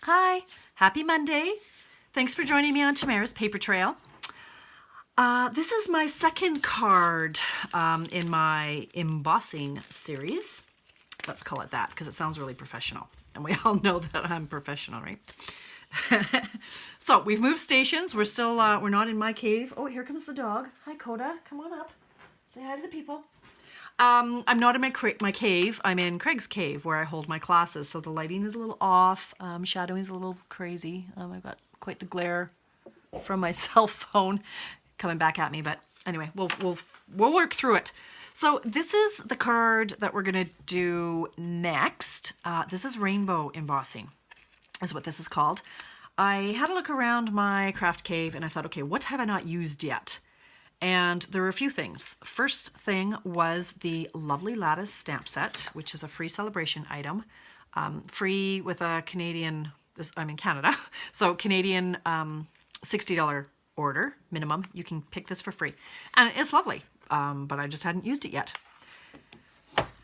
Hi, happy Monday. Thanks for joining me on Tamara's Paper Trail. This is my second card in my embossing series. Let's call it that because it sounds really professional. And we all know that I'm professional, right? So we've moved stations. We're still, we're not in my cave. Oh, here comes the dog. Hi, Coda. Come on up. Say hi to the people. I'm not in my cave. I'm in Craig's cave where I hold my classes. So the lighting is a little off. Shadowing is a little crazy. I've got quite the glare from my cell phone coming back at me. But anyway, we'll work through it. So this is the card that we're gonna do next. This is rainbow embossing, is what this is called. I had a look around my craft cave and I thought, okay, what have I not used yet? And there were a few things. First thing was the lovely lattice stamp set, which is a free celebration item. Free with a Canadian, I'm in Canada, so Canadian $60 order minimum. You can pick this for free. And it's lovely, but I just hadn't used it yet.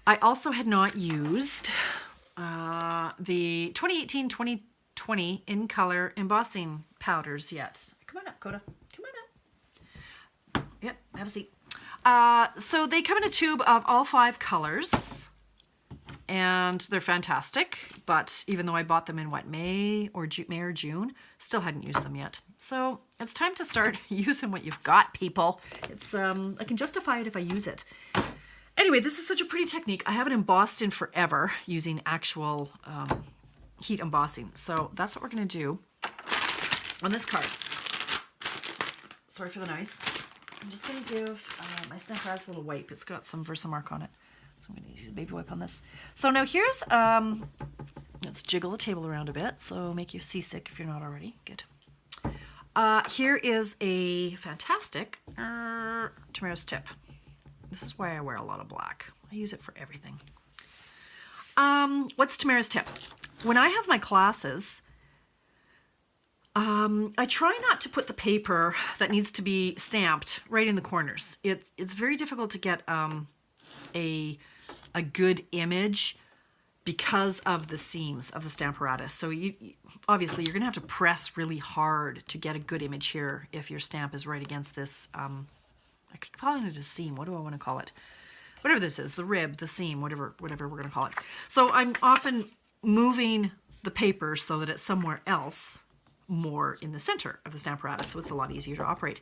I also had not used the 2018-2020 In Colour Embossing Powders yet. Come on up, Coda. Yep, have a seat. So they come in a tube of all 5 colors, and they're fantastic. But even though I bought them in May or June, still hadn't used them yet. So it's time to start using what you've got, people. It's I can justify it if I use it. Anyway, this is such a pretty technique. I haven't embossed in forever using actual heat embossing. So that's what we're gonna do on this card. Sorry for the noise. I'm just going to give my Stampin' Up! A little wipe. It's got some Versamark on it. So I'm going to use a baby wipe on this. So now here's, let's jiggle the table around a bit, so make you seasick if you're not already. Good. Here is a fantastic Tamara's tip. This is why I wear a lot of black. I use it for everything. What's Tamara's tip? When I have my classes, I try not to put the paper that needs to be stamped right in the corners. It's very difficult to get a good image because of the seams of the Stamparatus. So obviously you're gonna have to press really hard to get a good image here if your stamp is right against this, I keep calling it a seam. What do I want to call it? Whatever this is, the rib, the seam, whatever we're gonna call it. So I'm often moving the paper so that it's somewhere else, more in the center of the Stamparatus, so it's a lot easier to operate.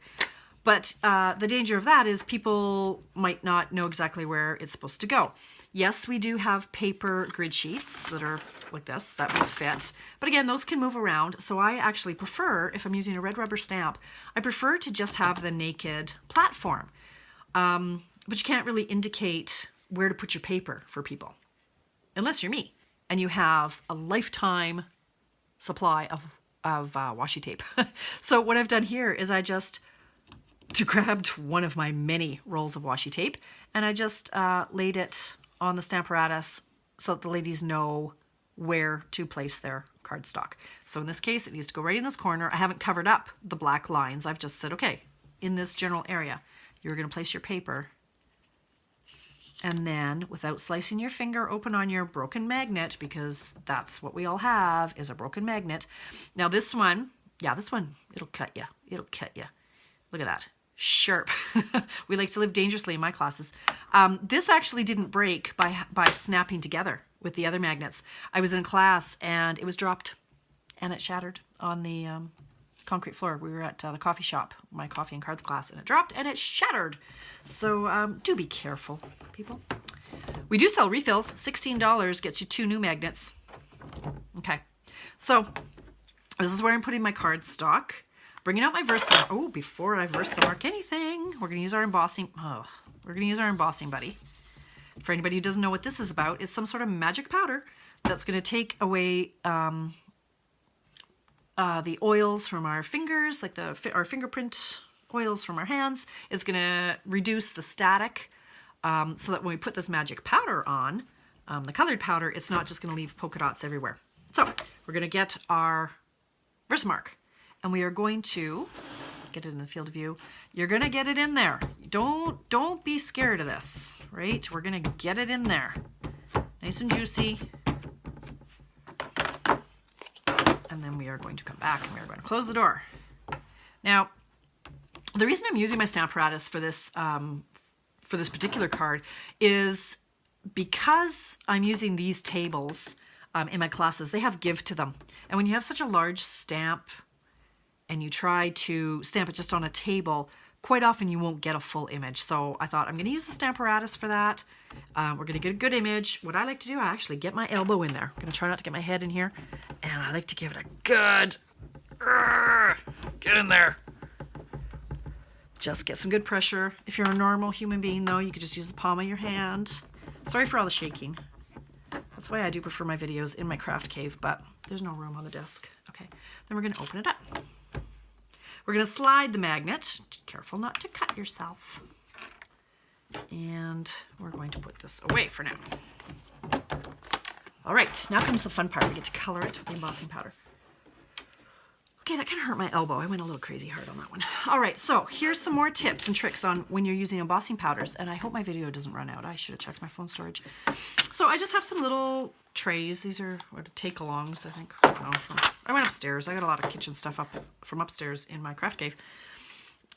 But the danger of that is people might not know exactly where it's supposed to go. Yes, we do have paper grid sheets that are like this, that will fit. But again, those can move around, so I actually prefer, if I'm using a red rubber stamp, I prefer to just have the naked platform. But you can't really indicate where to put your paper for people, unless you're me, and you have a lifetime supply of washi tape. So what I've done here is I just grabbed one of my many rolls of washi tape and I just laid it on the Stamparatus so that the ladies know where to place their cardstock. So in this case, it needs to go right in this corner. I haven't covered up the black lines. I've just said, okay, in this general area, you're going to place your paper. And then, without slicing your finger open on your broken magnet, because that's what we all have, is a broken magnet. Now this one, yeah, this one, it'll cut you. It'll cut you. Look at that. Sharp. We like to live dangerously in my classes. This actually didn't break by snapping together with the other magnets. I was in a class and it was dropped and it shattered on the concrete floor. We were at the coffee shop, my coffee and cards class, and it dropped and it shattered. So do be careful, people. We do sell refills. $16 gets you 2 new magnets. Okay, so this is where I'm putting my cardstock. Bringing out my Versamark. Oh, before I Versamark anything, we're gonna use our embossing. Oh, we're gonna use our embossing buddy. For anybody who doesn't know what this is about, it's some sort of magic powder that's gonna take away the oils from our fingers, like our fingerprint oils from our hands. It's gonna reduce the static so that when we put this magic powder on, the colored powder, it's not just gonna leave polka dots everywhere. So we're gonna get our Versamark and we are going to get it in the field of view. You're gonna get it in there. Don't be scared of this, right? We're gonna get it in there. Nice and juicy. and then we are going to come back and we are going to close the door. Now, the reason I'm using my stamp apparatus for this particular card is because I'm using these tables in my classes. They have give to them. And when you have such a large stamp and you try to stamp it just on a table, quite often you won't get a full image. So I thought I'm going to use the stamp apparatus for that. We're going to get a good image. What I like to do, I actually get my elbow in there. I'm going to try not to get my head in here. And I like to give it a good, get in there. Just get some good pressure. If you're a normal human being though, you could just use the palm of your hand. Sorry for all the shaking. That's why I do prefer my videos in my craft cave, but there's no room on the desk. Okay, then we're going to open it up. We're going to slide the magnet. Careful not to cut yourself. And we're going to put this away for now. All right, now comes the fun part. We get to color it with the embossing powder. Okay, that kind of hurt my elbow. I went a little crazy hard on that one. All right, so here's some more tips and tricks on when you're using embossing powders, and I hope my video doesn't run out. I should have checked my phone storage. So I just have some little trays. These are what take-alongs, I think. I went upstairs. I got a lot of kitchen stuff up from upstairs in my craft cave.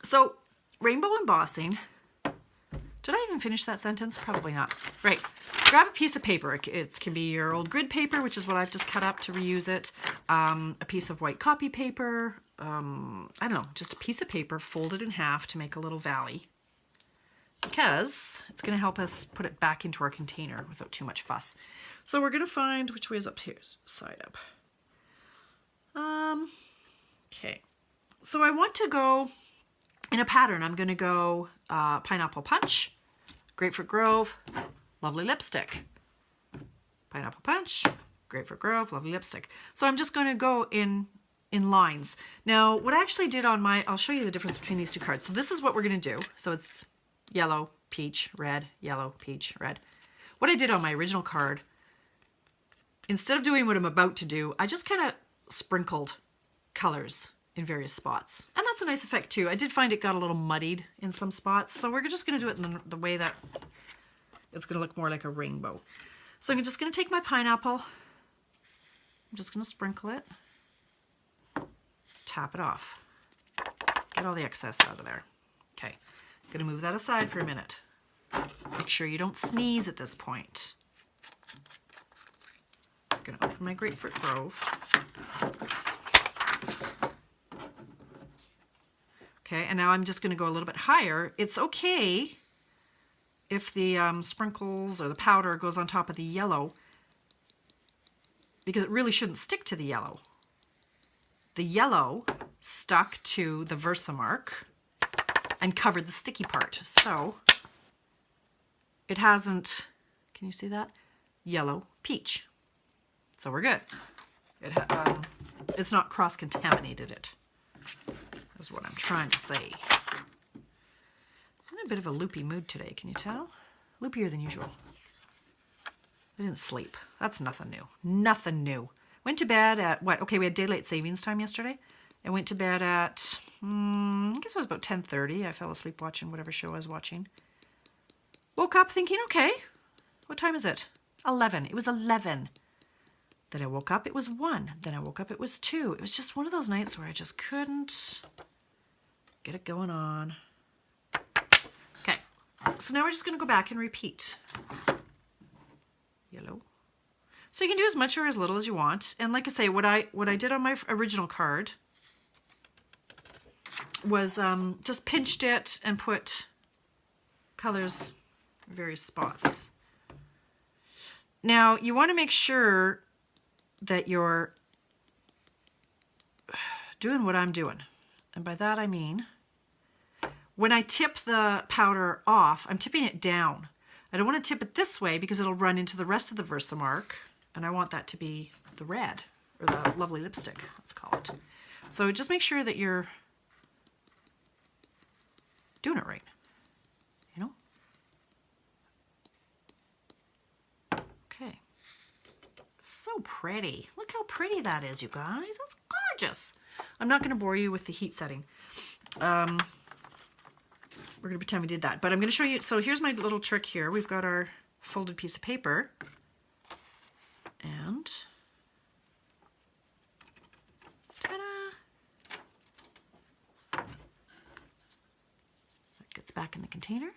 So rainbow embossing. Did I even finish that sentence? Probably not. Right. Grab a piece of paper. It can be your old grid paper, which is what I've just cut up to reuse it. A piece of white copy paper. I don't know, just a piece of paper folded in half to make a little valley. Because it's going to help us put it back into our container without too much fuss. So we're going to find which way is up here. Side up. Okay. So I want to go in a pattern. I'm going to go Pineapple Punch, Grapefruit Grove, Lovely Lipstick. Pineapple Punch, Grapefruit Grove, Lovely Lipstick. So I'm just going to go in lines. Now, what I actually did on my, I'll show you the difference between these two cards. So this is what we're going to do. So it's yellow, peach, red, yellow, peach, red. What I did on my original card, instead of doing what I'm about to do, I just kind of sprinkled colors in various spots. And that's a nice effect too. I did find it got a little muddied in some spots. So we're just going to do it in the way that it's going to look more like a rainbow. So I'm just going to take my pineapple. I'm just going to sprinkle it. Tap it off. Get all the excess out of there. Okay. I'm going to move that aside for a minute. Make sure you don't sneeze at this point. I'm going to open my Grapefruit Grove. Okay, and now I'm just going to go a little bit higher. It's okay if the sprinkles or the powder goes on top of the yellow, because it really shouldn't stick to the yellow. The yellow stuck to the Versamark and covered the sticky part. So it hasn't, can you see that? Yellow peach. So we're good. It's not cross-contaminated it. Is what I'm trying to say. I'm in a bit of a loopy mood today, can you tell? Loopier than usual. I didn't sleep. That's nothing new. Nothing new. Went to bed at, what? Okay, we had daylight savings time yesterday. I went to bed at, I guess it was about 10:30. I fell asleep watching whatever show I was watching. Woke up thinking, okay, what time is it? 11. It was 11. Then I woke up, it was 1. Then I woke up, it was 2. It was just one of those nights where I just couldn't get it going on. Okay, so now we're just going to go back and repeat. Yellow. So you can do as much or as little as you want. And like I say, what I did on my original card was just pinched it and put colors in various spots. Now, you want to make sure that you're doing what I'm doing. And by that I mean, when I tip the powder off, I'm tipping it down. I don't want to tip it this way because it'll run into the rest of the Versamark, and I want that to be the red, or the Lovely Lipstick, let's call it. So just make sure that you're doing it right, you know? Okay. So pretty. Look how pretty that is, you guys. That's gorgeous. I'm not going to bore you with the heat setting. We're going to pretend we did that. But I'm going to show you. So here's my little trick here. We've got our folded piece of paper. And back in the container.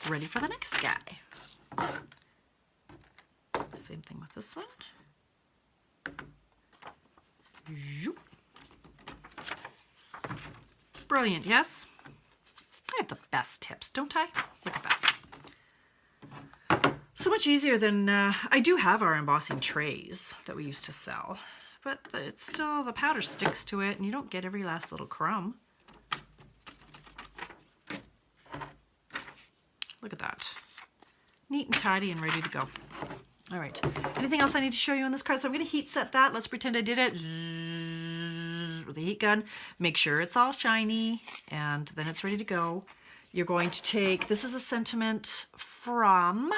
Ready for the next guy. Same thing with this one. Zoop. Brilliant, yes? I have the best tips, don't I? Look at that. So much easier than, I do have our embossing trays that we used to sell, but it's still, the powder sticks to it and you don't get every last little crumb. Look at that. Neat and tidy and ready to go. All right, anything else I need to show you on this card? So I'm gonna heat set that. Let's pretend I did it with the heat gun. Make sure it's all shiny and then it's ready to go. You're going to take, this is a sentiment from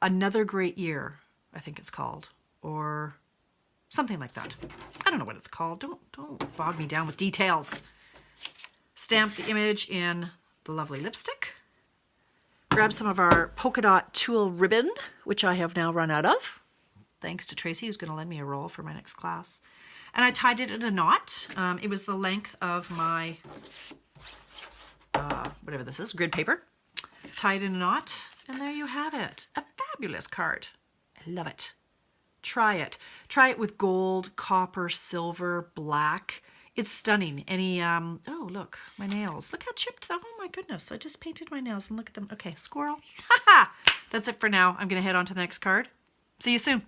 Another Great Year, I think it's called, or something like that. I don't know what it's called. Don't bog me down with details. Stamp the image in the lovely lipstick. Grab some of our polka dot tulle ribbon, which I have now run out of, thanks to Tracy, who's going to lend me a roll for my next class. And I tied it in a knot. It was the length of my, whatever this is, grid paper. Tied in a knot, and there you have it. A fabulous card. I love it. Try it. Try it with gold, copper, silver, black. It's stunning. Any, oh, look, my nails. Look how chipped, oh my goodness. I just painted my nails and look at them. Okay, squirrel. Haha. That's it for now. I'm going to head on to the next card. See you soon.